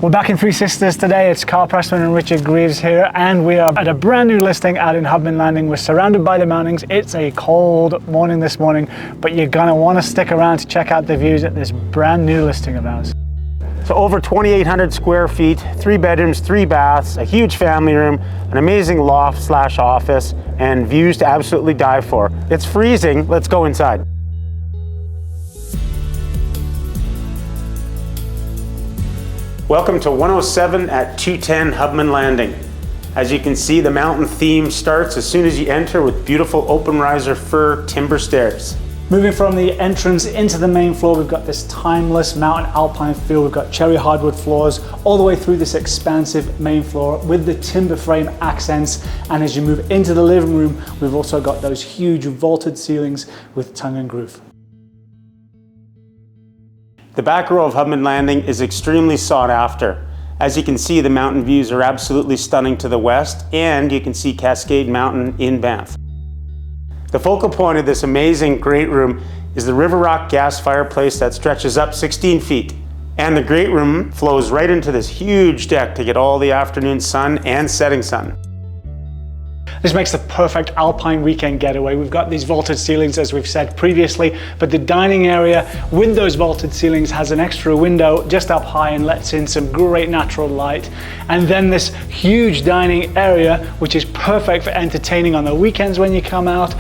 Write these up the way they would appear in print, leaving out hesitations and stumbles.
We're back in Three Sisters today. It's Carl Pressman and Richard Greaves here, and we are at a brand new listing out in Hubman Landing. We're surrounded by the mountains. It's a cold morning this morning, but you're gonna want to stick around to check out the views at this brand new listing of ours. So over 2,800 square feet, 3 bedrooms, 3 baths, a huge family room, an amazing loft / office, and views to absolutely die for. It's freezing. Let's go inside. Welcome to 107 at 210 Hubman Landing. As you can see, the mountain theme starts as soon as you enter with beautiful open riser fir timber stairs. Moving from the entrance into the main floor, we've got this timeless mountain alpine feel. We've got cherry hardwood floors all the way through this expansive main floor with the timber frame accents. And as you move into the living room, we've also got those huge vaulted ceilings with tongue and groove. The back row of Hubman Landing is extremely sought after. As you can see, the mountain views are absolutely stunning to the west, and you can see Cascade Mountain in Banff. The focal point of this amazing great room is the River Rock gas fireplace that stretches up 16 feet. And the great room flows right into this huge deck to get all the afternoon sun and setting sun. This makes the perfect alpine weekend getaway. We've got these vaulted ceilings, as we've said previously, but the dining area with those vaulted ceilings has an extra window just up high and lets in some great natural light. And then this huge dining area, which is perfect for entertaining on the weekends when you come out,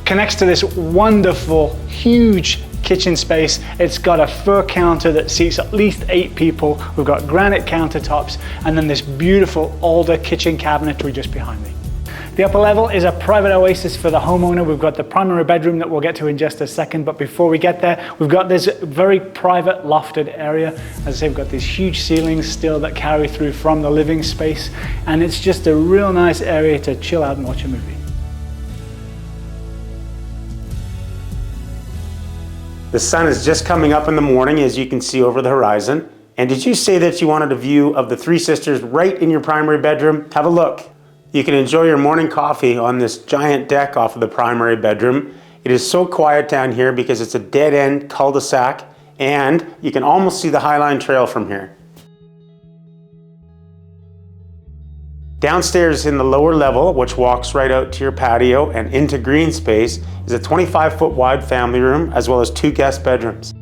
connects to this wonderful, huge kitchen space. It's got a fir counter that seats at least 8 people. We've got granite countertops, and then this beautiful alder kitchen cabinetry just behind me. The upper level is a private oasis for the homeowner. We've got the primary bedroom that we'll get to in just a second, but before we get there, we've got this very private lofted area. As I say, we've got these huge ceilings still that carry through from the living space, and it's just a real nice area to chill out and watch a movie. The sun is just coming up in the morning, as you can see over the horizon. And did you say that you wanted a view of the Three Sisters right in your primary bedroom? Have a look. You can enjoy your morning coffee on this giant deck off of the primary bedroom. It is so quiet down here because it's a dead-end cul-de-sac, and you can almost see the Highline Trail from here. Downstairs in the lower level, which walks right out to your patio and into green space, is a 25-foot wide family room as well as 2 guest bedrooms.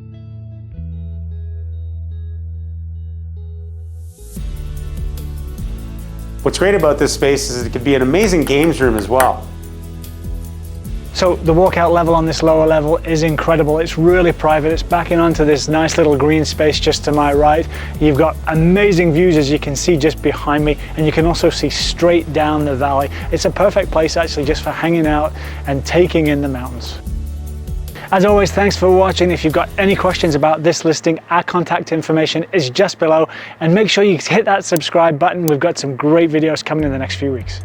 What's great about this space is it could be an amazing games room as well. So the walkout level on this lower level is incredible. It's really private. It's backing onto this nice little green space just to my right. You've got amazing views, as you can see just behind me, and you can also see straight down the valley. It's a perfect place actually just for hanging out and taking in the mountains. As always, thanks for watching. If you've got any questions about this listing, our contact information is just below, and make sure you hit that subscribe button. We've got some great videos coming in the next few weeks.